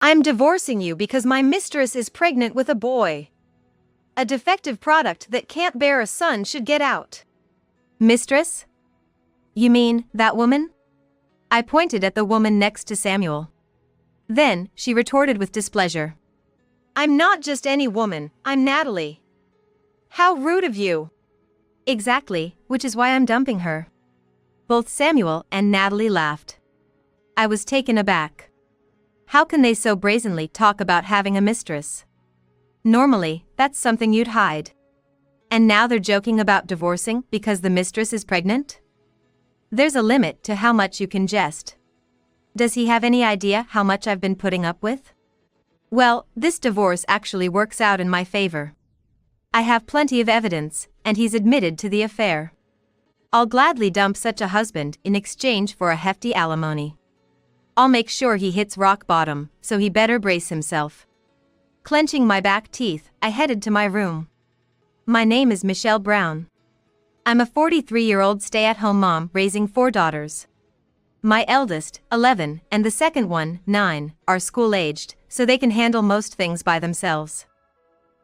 I'm divorcing you because my mistress is pregnant with a boy. A defective product that can't bear a son should get out. Mistress? You mean that woman? I pointed at the woman next to Samuel. Then, she retorted with displeasure. I'm not just any woman, I'm Natalie. How rude of you. Exactly, which is why I'm dumping her. Both Samuel and Natalie laughed. I was taken aback. How can they so brazenly talk about having a mistress? Normally, that's something you'd hide. And now they're joking about divorcing because the mistress is pregnant? There's a limit to how much you can jest. Does he have any idea how much I've been putting up with? Well, this divorce actually works out in my favor. I have plenty of evidence, and he's admitted to the affair. I'll gladly dump such a husband in exchange for a hefty alimony. I'll make sure he hits rock bottom, so he better brace himself. Clenching my back teeth, I headed to my room. My name is Michelle Brown. I'm a 43-year-old stay-at-home mom raising 4 daughters. My eldest, 11, and the second one, 9, are school-aged, so they can handle most things by themselves.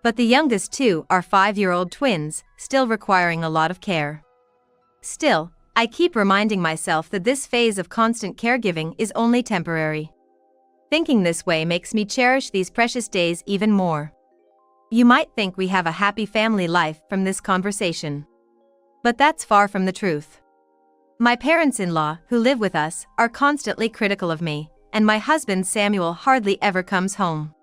But the youngest 2 are 5-year-old twins, still requiring a lot of care. Still, I keep reminding myself that this phase of constant caregiving is only temporary. Thinking this way makes me cherish these precious days even more. You might think we have a happy family life from this conversation. But that's far from the truth. My parents-in-law, who live with us, are constantly critical of me, and my husband Samuel hardly ever comes home.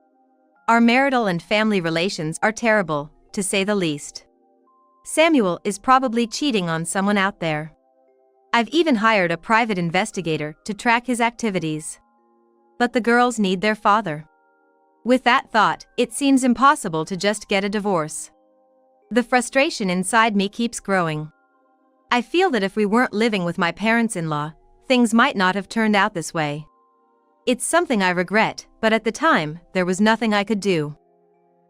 Our marital and family relations are terrible, to say the least. Samuel is probably cheating on someone out there. I've even hired a private investigator to track his activities. But the girls need their father. With that thought, it seems impossible to just get a divorce. The frustration inside me keeps growing. I feel that if we weren't living with my parents-in-law, things might not have turned out this way. It's something I regret, but at the time, there was nothing I could do.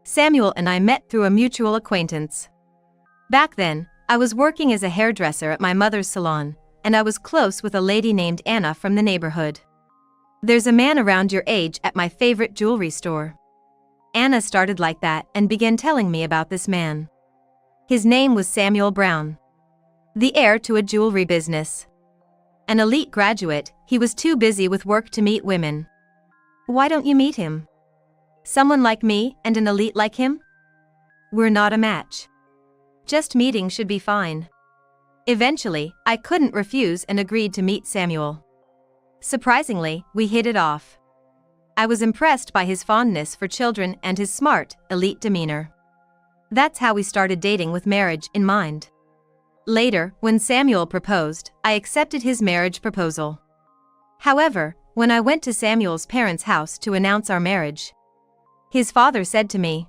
Samuel and I met through a mutual acquaintance. Back then, I was working as a hairdresser at my mother's salon, and I was close with a lady named Anna from the neighborhood. There's a man around your age at my favorite jewelry store. Anna started like that and began telling me about this man. His name was Samuel Brown. The heir to a jewelry business. An elite graduate, he was too busy with work to meet women. Why don't you meet him? Someone like me and an elite like him? We're not a match. Just meeting should be fine. Eventually, I couldn't refuse and agreed to meet Samuel. Surprisingly, we hit it off. I was impressed by his fondness for children and his smart, elite demeanor. That's how we started dating with marriage in mind. Later, when Samuel proposed, I accepted his marriage proposal. However, when I went to Samuel's parents' house to announce our marriage, his father said to me,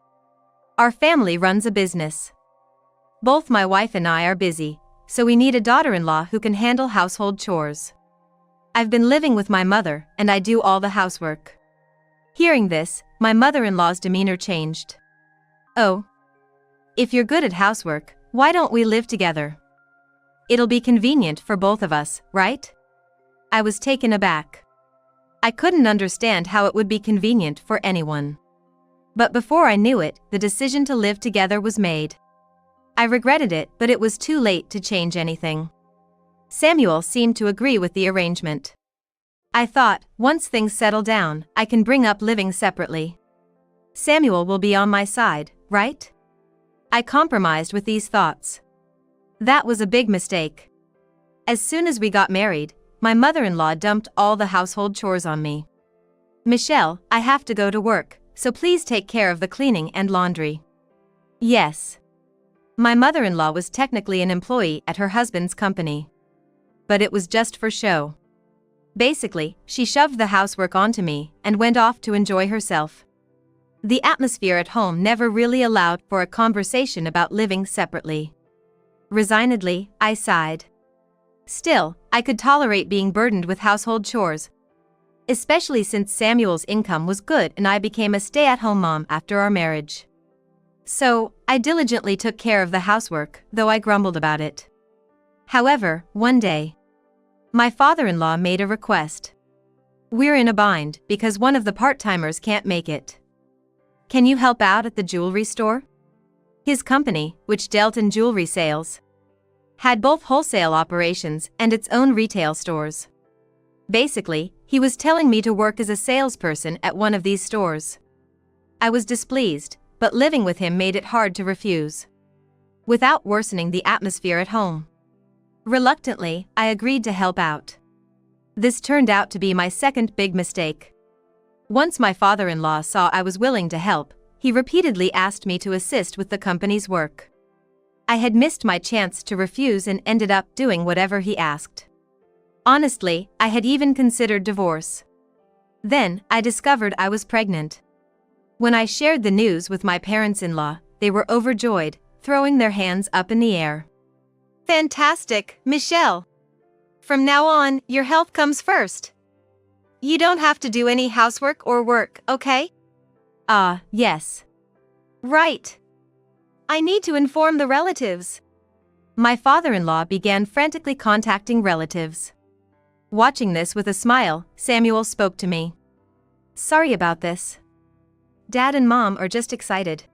"Our family runs a business. Both my wife and I are busy, so we need a daughter-in-law who can handle household chores. I've been living with my mother, and I do all the housework." Hearing this, my mother-in-law's demeanor changed. "Oh. If you're good at housework, why don't we live together? It'll be convenient for both of us, right?" I was taken aback. I couldn't understand how it would be convenient for anyone. But before I knew it, the decision to live together was made. I regretted it, but it was too late to change anything. Samuel seemed to agree with the arrangement. I thought, once things settle down, I can bring up living separately. Samuel will be on my side, right? I compromised with these thoughts. That was a big mistake. As soon as we got married, my mother-in-law dumped all the household chores on me. "Michelle, I have to go to work, so please take care of the cleaning and laundry." Yes. My mother-in-law was technically an employee at her husband's company. But it was just for show. Basically, she shoved the housework onto me and went off to enjoy herself. The atmosphere at home never really allowed for a conversation about living separately. Resignedly, I sighed. Still, I could tolerate being burdened with household chores, especially since Samuel's income was good and I became a stay-at-home mom after our marriage. So, I diligently took care of the housework, though I grumbled about it. However, one day, my father-in-law made a request. We're in a bind because one of the part-timers can't make it. Can you help out at the jewelry store? His company, which dealt in jewelry sales, had both wholesale operations and its own retail stores. Basically, he was telling me to work as a salesperson at one of these stores. I was displeased, but living with him made it hard to refuse, without worsening the atmosphere at home. Reluctantly, I agreed to help out. This turned out to be my second big mistake. Once my father-in-law saw I was willing to help, he repeatedly asked me to assist with the company's work. I had missed my chance to refuse and ended up doing whatever he asked. Honestly, I had even considered divorce. Then, I discovered I was pregnant. When I shared the news with my parents-in-law, they were overjoyed, throwing their hands up in the air. Fantastic, Michelle. From now on, your health comes first. You don't have to do any housework or work, okay? Yes. Right. I need to inform the relatives. My father-in-law began frantically contacting relatives. Watching this with a smile, Samuel spoke to me. Sorry about this. Dad and Mom are just excited.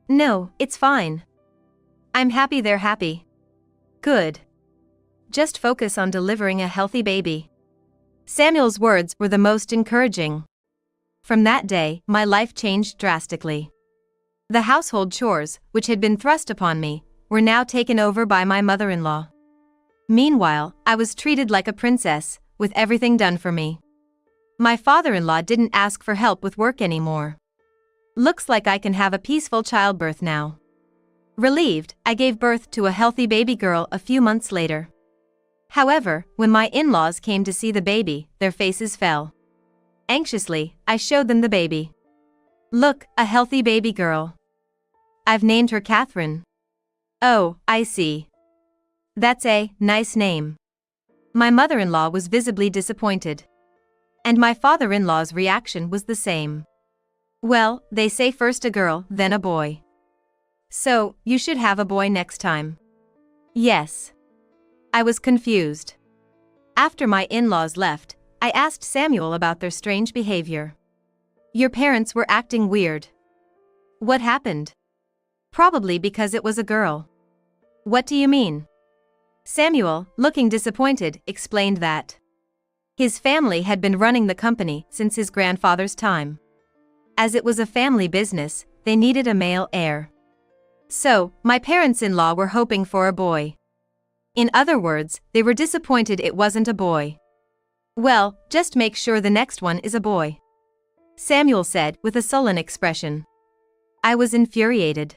No, it's fine. I'm happy they're happy. Good. Just focus on delivering a healthy baby. Samuel's words were the most encouraging. From that day, my life changed drastically. The household chores, which had been thrust upon me, were now taken over by my mother-in-law. Meanwhile, I was treated like a princess, with everything done for me. My father-in-law didn't ask for help with work anymore. Looks like I can have a peaceful childbirth now. Relieved, I gave birth to a healthy baby girl a few months later. However, when my in-laws came to see the baby, their faces fell. Anxiously, I showed them the baby. Look, a healthy baby girl. I've named her Catherine. Oh, I see. That's a nice name. My mother-in-law was visibly disappointed. And my father-in-law's reaction was the same. Well, they say first a girl, then a boy. So, you should have a boy next time. Yes. I was confused. After my in-laws left, I asked Samuel about their strange behavior. Your parents were acting weird. What happened? Probably because it was a girl. What do you mean? Samuel, looking disappointed, explained that his family had been running the company since his grandfather's time. As it was a family business, they needed a male heir. So, my parents-in-law were hoping for a boy. In other words, they were disappointed it wasn't a boy. Well, just make sure the next one is a boy, Samuel said with a sullen expression. I was infuriated.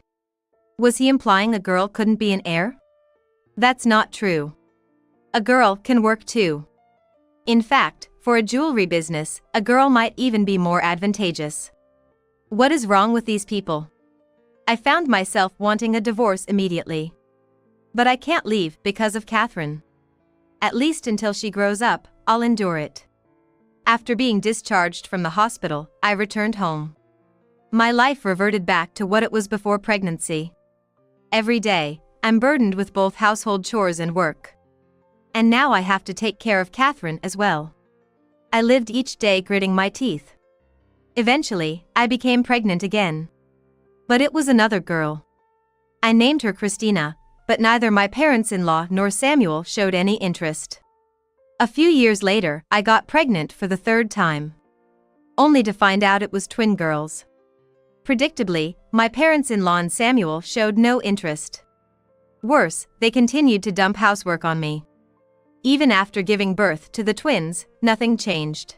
Was he implying a girl couldn't be an heir? That's not true. A girl can work too. In fact, for a jewelry business, a girl might even be more advantageous. What is wrong with these people? I found myself wanting a divorce immediately. But I can't leave because of Catherine. At least until she grows up, I'll endure it. After being discharged from the hospital, I returned home. My life reverted back to what it was before pregnancy. Every day, I'm burdened with both household chores and work. And now I have to take care of Catherine as well. I lived each day gritting my teeth. Eventually, I became pregnant again. But it was another girl. I named her Christina, but neither my parents-in-law nor Samuel showed any interest. A few years later, I got pregnant for the third time, only to find out it was twin girls. Predictably, my parents-in-law and Samuel showed no interest. Worse, they continued to dump housework on me. Even after giving birth to the twins, nothing changed.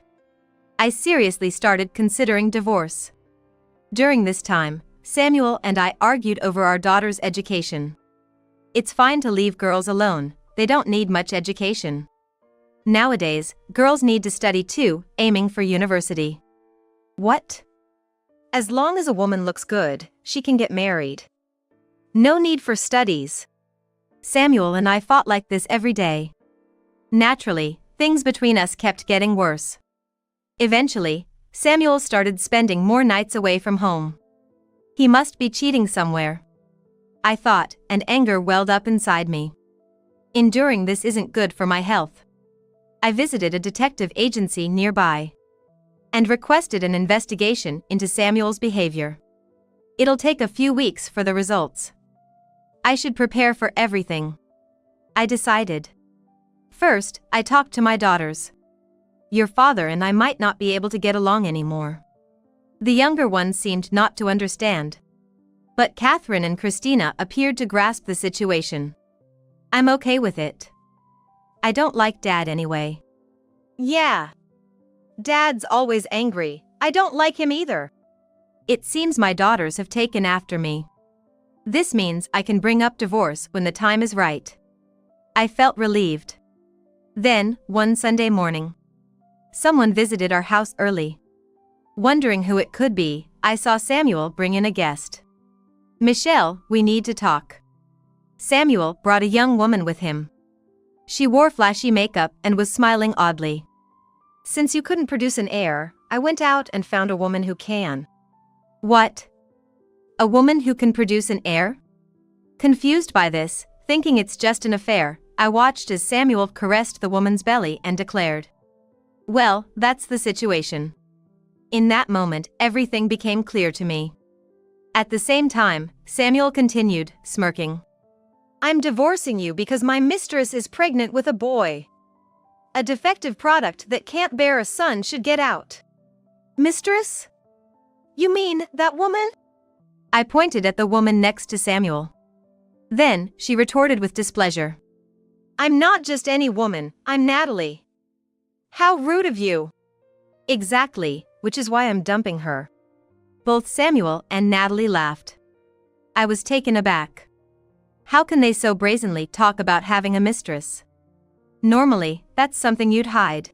I seriously started considering divorce. During this time, Samuel and I argued over our daughter's education. It's fine to leave girls alone, they don't need much education. Nowadays, girls need to study too, aiming for university. What? As long as a woman looks good, she can get married. No need for studies. Samuel and I fought like this every day. Naturally, things between us kept getting worse. Eventually, Samuel started spending more nights away from home. He must be cheating somewhere, I thought, and anger welled up inside me. Enduring this isn't good for my health. I visited a detective agency nearby and requested an investigation into Samuel's behavior. It'll take a few weeks for the results. I should prepare for everything, I decided. First, I talked to my daughters. Your father and I might not be able to get along anymore. The younger ones seemed not to understand. But Catherine and Christina appeared to grasp the situation. I'm okay with it. I don't like Dad anyway. Yeah. Dad's always angry. I don't like him either. It seems my daughters have taken after me. This means I can bring up divorce when the time is right. I felt relieved. Then, one Sunday morning, someone visited our house early. Wondering who it could be, I saw Samuel bring in a guest. Michelle, we need to talk. Samuel brought a young woman with him. She wore flashy makeup and was smiling oddly. Since you couldn't produce an heir, I went out and found a woman who can. What? A woman who can produce an heir? Confused by this, thinking it's just an affair, I watched as Samuel caressed the woman's belly and declared, "Well, that's the situation." In that moment, everything became clear to me. At the same time, Samuel continued, smirking. I'm divorcing you because my mistress is pregnant with a boy. A defective product that can't bear a son should get out. Mistress? You mean that woman? I pointed at the woman next to Samuel. Then, she retorted with displeasure. I'm not just any woman, I'm Natalie. How rude of you. Exactly, which is why I'm dumping her. Both Samuel and Natalie laughed. I was taken aback. How can they so brazenly talk about having a mistress? Normally, that's something you'd hide.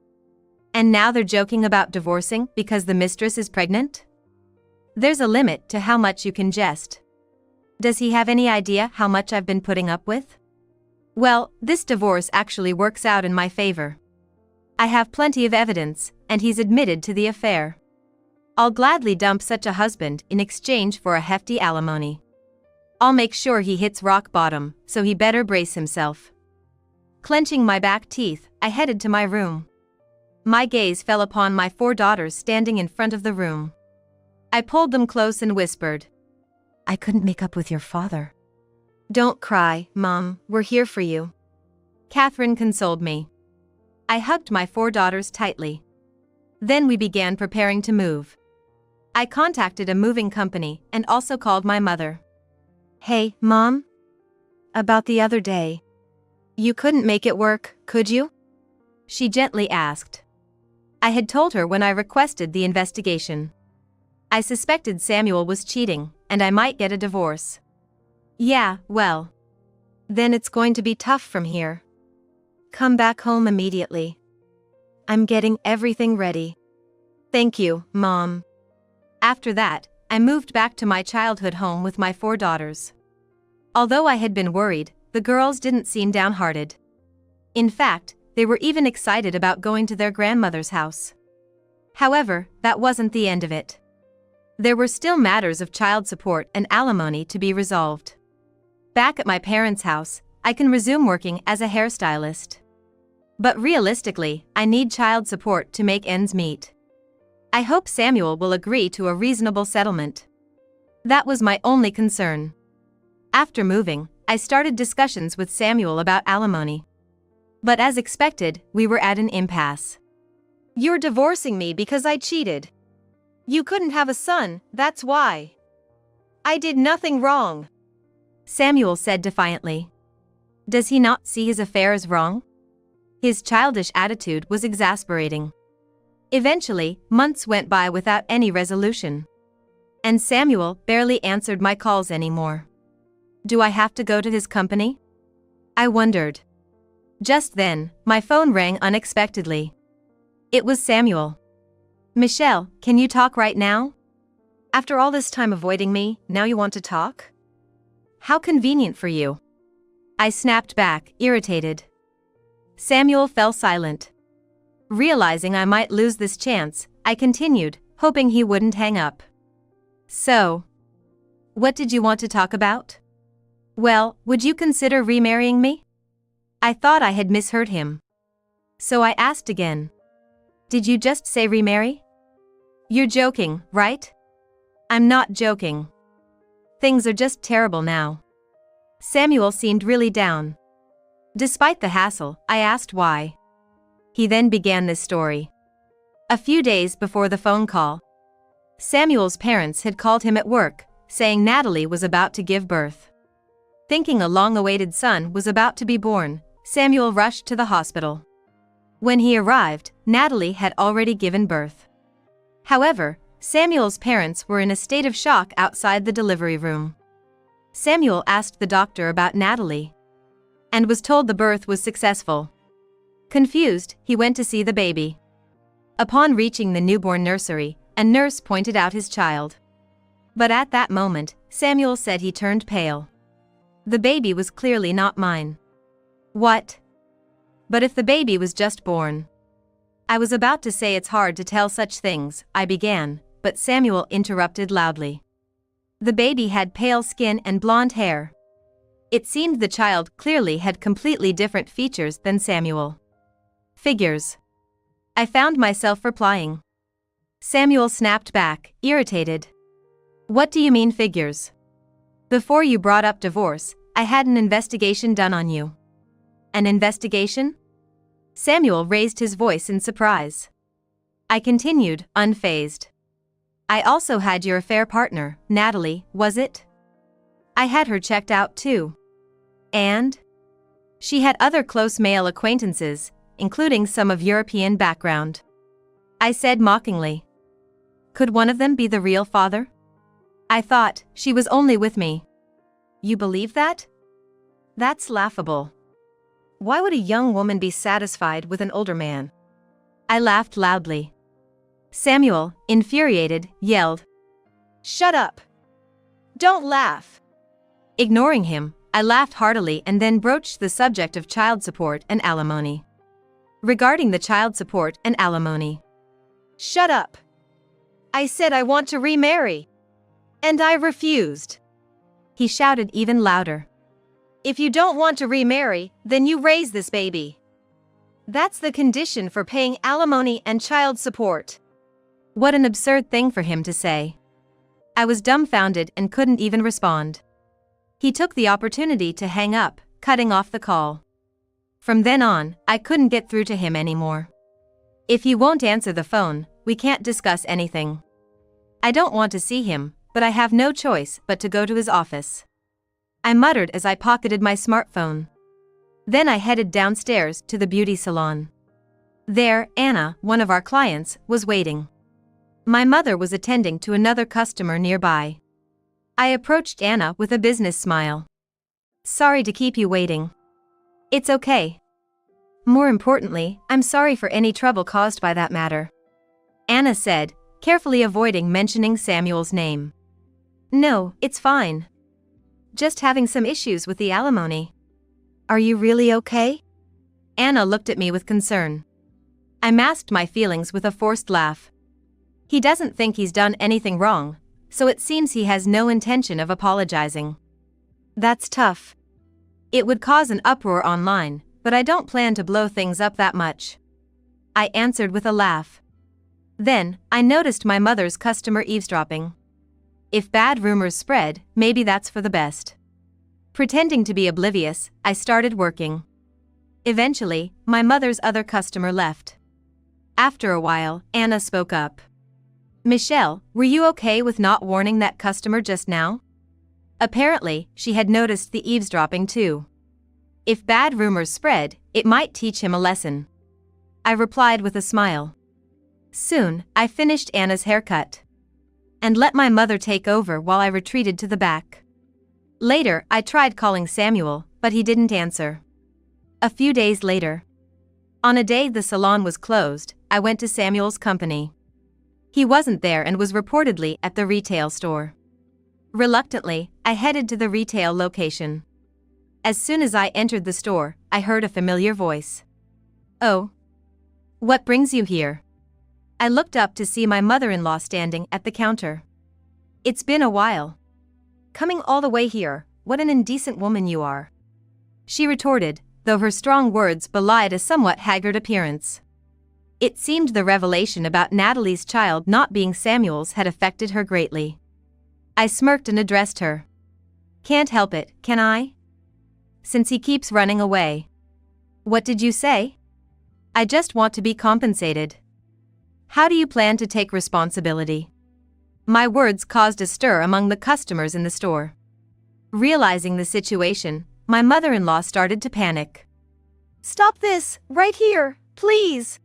And now they're joking about divorcing because the mistress is pregnant? There's a limit to how much you can jest. Does he have any idea how much I've been putting up with? Well, this divorce actually works out in my favor. I have plenty of evidence, and he's admitted to the affair. I'll gladly dump such a husband in exchange for a hefty alimony. I'll make sure he hits rock bottom, so he better brace himself. Clenching my back teeth, I headed to my room. My gaze fell upon my 4 daughters standing in front of the room. I pulled them close and whispered, "I couldn't make up with your father." Don't cry, Mom, we're here for you. Catherine consoled me. I hugged my 4 daughters tightly. Then we began preparing to move. I contacted a moving company and also called my mother. Hey, Mom? About the other day. You couldn't make it work, could you? She gently asked. I had told her when I requested the investigation. I suspected Samuel was cheating, and I might get a divorce. Yeah, well. Then it's going to be tough from here. Come back home immediately. I'm getting everything ready. Thank you, Mom. After that, I moved back to my childhood home with my 4 daughters. Although I had been worried, the girls didn't seem downhearted. In fact, they were even excited about going to their grandmother's house. However, that wasn't the end of it. There were still matters of child support and alimony to be resolved. Back at my parents' house, I can resume working as a hairstylist. But realistically, I need child support to make ends meet. I hope Samuel will agree to a reasonable settlement. That was my only concern. After moving, I started discussions with Samuel about alimony. But as expected, we were at an impasse. You're divorcing me because I cheated. You couldn't have a son, that's why. I did nothing wrong. Samuel said defiantly. Does he not see his affair as wrong? His childish attitude was exasperating. Eventually, months went by without any resolution. And Samuel barely answered my calls anymore. Do I have to go to his company? I wondered. Just then, my phone rang unexpectedly. It was Samuel. Michelle, can you talk right now? After all this time avoiding me, now you want to talk? How convenient for you. I snapped back, irritated. Samuel fell silent. Realizing I might lose this chance, I continued, hoping he wouldn't hang up. So, what did you want to talk about? Well, would you consider remarrying me? I thought I had misheard him. So I asked again. Did you just say remarry? You're joking, right? I'm not joking. Things are just terrible now. Samuel seemed really down. Despite the hassle, I asked why. He then began this story. A few days before the phone call, Samuel's parents had called him at work, saying Natalie was about to give birth. Thinking a long-awaited son was about to be born, Samuel rushed to the hospital. When he arrived, Natalie had already given birth. However, Samuel's parents were in a state of shock outside the delivery room. Samuel asked the doctor about Natalie and was told the birth was successful. Confused, he went to see the baby. Upon reaching the newborn nursery, a nurse pointed out his child. But at that moment, Samuel said he turned pale. The baby was clearly not mine. What? But if the baby was just born? I was about to say it's hard to tell such things, I began, but Samuel interrupted loudly. The baby had pale skin and blonde hair. It seemed the child clearly had completely different features than Samuel. Figures. I found myself replying. Samuel snapped back, irritated. What do you mean figures? Before you brought up divorce, I had an investigation done on you. An investigation? Samuel raised his voice in surprise. I continued, unfazed. I also had your affair partner, Natalie, was it? I had her checked out too. And? She had other close male acquaintances, including some of European background. I said mockingly. Could one of them be the real father? I thought, she was only with me. You believe that? That's laughable. Why would a young woman be satisfied with an older man? I laughed loudly. Samuel, infuriated, yelled. Shut up! Don't laugh! Ignoring him, I laughed heartily and then broached the subject of child support and alimony. Regarding the child support and alimony. Shut up! I said I want to remarry. And I refused. He shouted even louder. If you don't want to remarry, then you raise this baby. That's the condition for paying alimony and child support. What an absurd thing for him to say. I was dumbfounded and couldn't even respond. He took the opportunity to hang up, cutting off the call. From then on, I couldn't get through to him anymore. If he won't answer the phone, we can't discuss anything. I don't want to see him, but I have no choice but to go to his office. I muttered as I pocketed my smartphone. Then I headed downstairs to the beauty salon. There, Anna, one of our clients, was waiting. My mother was attending to another customer nearby. I approached Anna with a business smile. Sorry to keep you waiting. It's okay. More importantly, I'm sorry for any trouble caused by that matter. Anna said, carefully avoiding mentioning Samuel's name. No, it's fine. Just having some issues with the alimony. Are you really okay? Anna looked at me with concern. I masked my feelings with a forced laugh. He doesn't think he's done anything wrong, so it seems he has no intention of apologizing. That's tough. It would cause an uproar online, but I don't plan to blow things up that much. I answered with a laugh. Then, I noticed my mother's customer eavesdropping. If bad rumors spread, maybe that's for the best. Pretending to be oblivious, I started working. Eventually, my mother's other customer left. After a while, Anna spoke up. Michelle, were you okay with not warning that customer just now? Apparently, she had noticed the eavesdropping too. If bad rumors spread, it might teach him a lesson. I replied with a smile. Soon, I finished Anna's haircut and let my mother take over while I retreated to the back. Later, I tried calling Samuel, but he didn't answer. A few days later, on a day the salon was closed, I went to Samuel's company. He wasn't there and was reportedly at the retail store. Reluctantly, I headed to the retail location. As soon as I entered the store, I heard a familiar voice. Oh. What brings you here? I looked up to see my mother-in-law standing at the counter. It's been a while. Coming all the way here, what an indecent woman you are. She retorted, though her strong words belied a somewhat haggard appearance. It seemed the revelation about Natalie's child not being Samuel's had affected her greatly. I smirked and addressed her. "Can't help it, can I? Since he keeps running away." "What did you say?" "I just want to be compensated." "How do you plan to take responsibility?" My words caused a stir among the customers in the store. Realizing the situation, my mother-in-law started to panic. "Stop this, right here, please."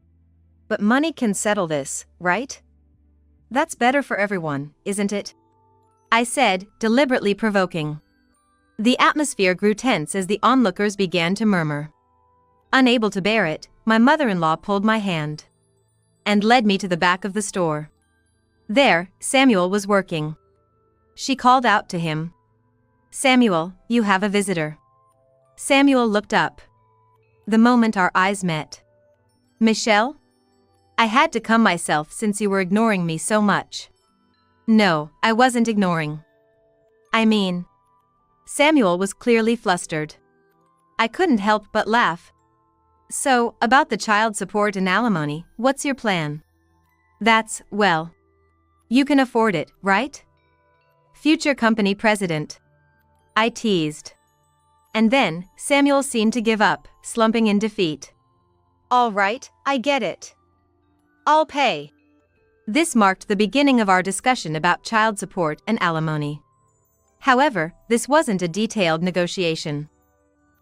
"But money can settle this, right? That's better for everyone, isn't it?" I said, deliberately provoking. The atmosphere grew tense as the onlookers began to murmur. Unable to bear it, my mother-in-law pulled my hand and led me to the back of the store. There, Samuel was working. She called out to him. "Samuel, you have a visitor." Samuel looked up. The moment our eyes met. "Michelle?" I had to calm myself since you were ignoring me so much. No, I wasn't ignoring. I mean. Samuel was clearly flustered. I couldn't help but laugh. "So, about the child support and alimony, what's your plan?" "That's, well. You can afford it, right? Future company president." I teased. And then, Samuel seemed to give up, slumping in defeat. "All right, I get it. I'll pay." This marked the beginning of our discussion about child support and alimony. However, this wasn't a detailed negotiation.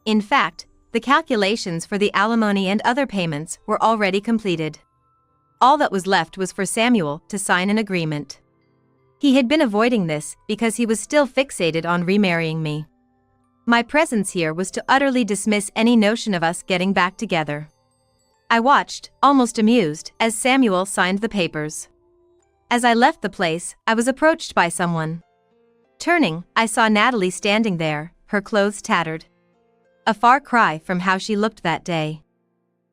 In fact, the calculations for the alimony and other payments were already completed. All that was left was for Samuel to sign an agreement. He had been avoiding this because he was still fixated on remarrying me. My presence here was to utterly dismiss any notion of us getting back together. I watched, almost amused, as Samuel signed the papers. As I left the place, I was approached by someone. Turning, I saw Natalie standing there, her clothes tattered. A far cry from how she looked that day.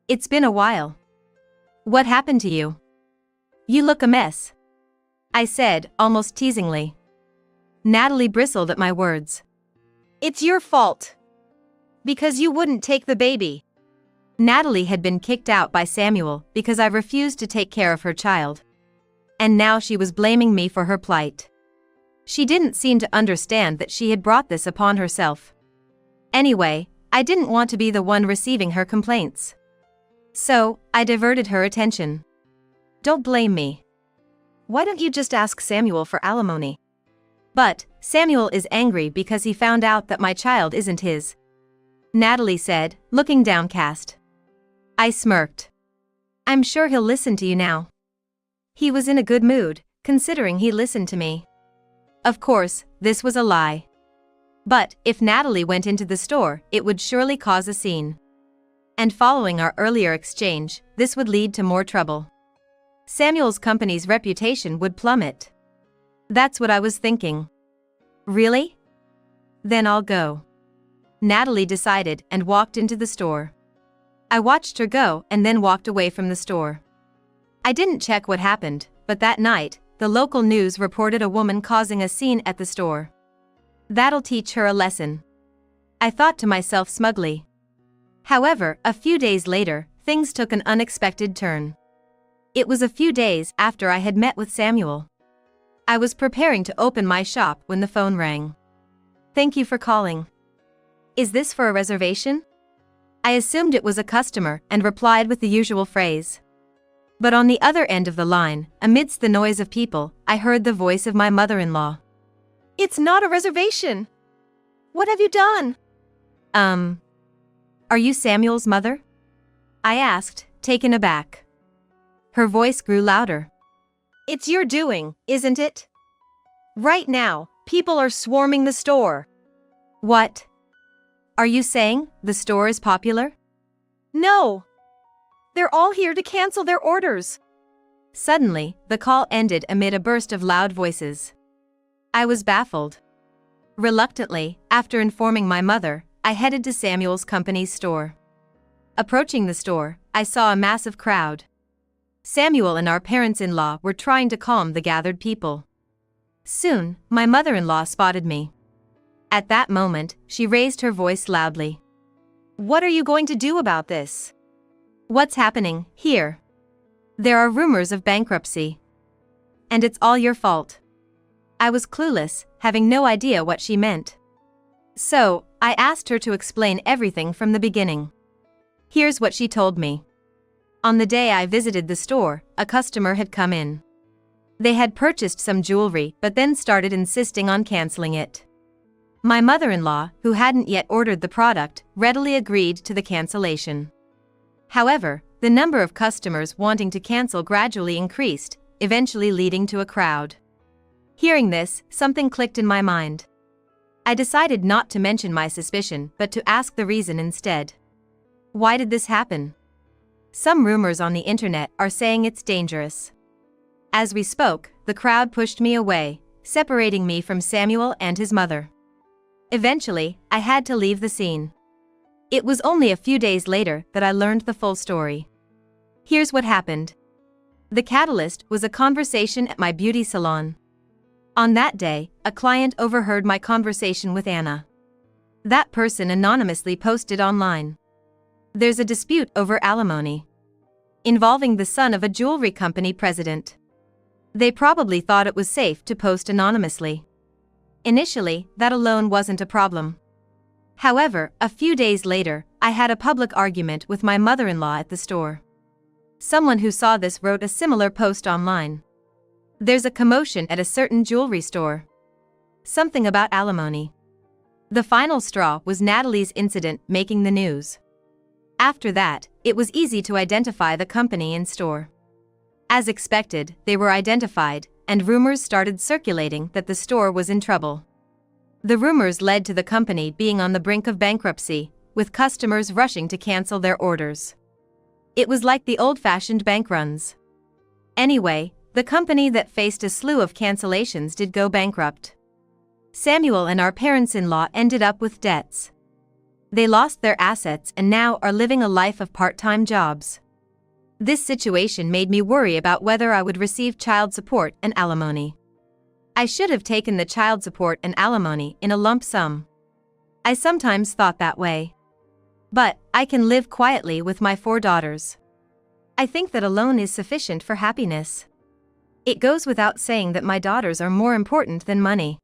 "It's been a while. What happened to you? You look a mess," I said, almost teasingly. Natalie bristled at my words. "It's your fault. Because you wouldn't take the baby." Natalie had been kicked out by Samuel because I refused to take care of her child. And now she was blaming me for her plight. She didn't seem to understand that she had brought this upon herself. Anyway, I didn't want to be the one receiving her complaints. So, I diverted her attention. "Don't blame me. Why don't you just ask Samuel for alimony?" "But, Samuel is angry because he found out that my child isn't his," Natalie said, looking downcast. I smirked. "I'm sure he'll listen to you now." He was in a good mood, considering he listened to me. Of course, this was a lie. But, if Natalie went into the store, it would surely cause a scene. And following our earlier exchange, this would lead to more trouble. Samuel's company's reputation would plummet. That's what I was thinking. "Really? Then I'll go," Natalie decided and walked into the store. I watched her go and then walked away from the store. I didn't check what happened, but that night, the local news reported a woman causing a scene at the store. That'll teach her a lesson, I thought to myself smugly. However, a few days later, things took an unexpected turn. It was a few days after I had met with Samuel. I was preparing to open my shop when the phone rang. "Thank you for calling. Is this for a reservation?" I assumed it was a customer and replied with the usual phrase. But on the other end of the line, amidst the noise of people, I heard the voice of my mother-in-law. "It's not a reservation. What have you done?" Are you Samuel's mother?" I asked, taken aback. Her voice grew louder. "It's your doing, isn't it? Right now, people are swarming the store." "What? Are you saying the store is popular?" "No. They're all here to cancel their orders." Suddenly, the call ended amid a burst of loud voices. I was baffled. Reluctantly, after informing my mother, I headed to Samuel's company's store. Approaching the store, I saw a massive crowd. Samuel and our parents-in-law were trying to calm the gathered people. Soon, my mother-in-law spotted me. At that moment, she raised her voice loudly. What are you going to do about this? What's happening here? There are rumors of bankruptcy. And it's all your fault. I was clueless, having no idea what she meant. So, I asked her to explain everything from the beginning. Here's what she told me. On the day I visited the store, a customer had come in. They had purchased some jewelry but then started insisting on canceling it. My mother-in-law, who hadn't yet ordered the product, readily agreed to the cancellation. However, the number of customers wanting to cancel gradually increased, eventually leading to a crowd. Hearing this, something clicked in my mind. I decided not to mention my suspicion but to ask the reason instead. Why did this happen? Some rumors on the internet are saying it's dangerous. As we spoke, the crowd pushed me away, separating me from Samuel and his mother. Eventually, I had to leave the scene. It was only a few days later that I learned the full story. Here's what happened. The catalyst was a conversation at my beauty salon. On that day, a client overheard my conversation with Anna. That person anonymously posted online. There's a dispute over alimony, involving the son of a jewelry company president. They probably thought it was safe to post anonymously. Initially, that alone wasn't a problem. However, a few days later, I had a public argument with my mother-in-law at the store. Someone who saw this wrote a similar post online. There's a commotion at a certain jewelry store. Something about alimony. The final straw was Natalie's incident making the news. After that, it was easy to identify the company in store. As expected, they were identified, and rumors started circulating that the store was in trouble. The rumors led to the company being on the brink of bankruptcy, with customers rushing to cancel their orders. It was like the old-fashioned bank runs. Anyway, the company that faced a slew of cancellations did go bankrupt. Samuel and our parents-in-law ended up with debts. They lost their assets and now are living a life of part-time jobs. This situation made me worry about whether I would receive child support and alimony. I should have taken the child support and alimony in a lump sum. I sometimes thought that way. But I can live quietly with my 4 daughters. I think that alone is sufficient for happiness. It goes without saying that my daughters are more important than money.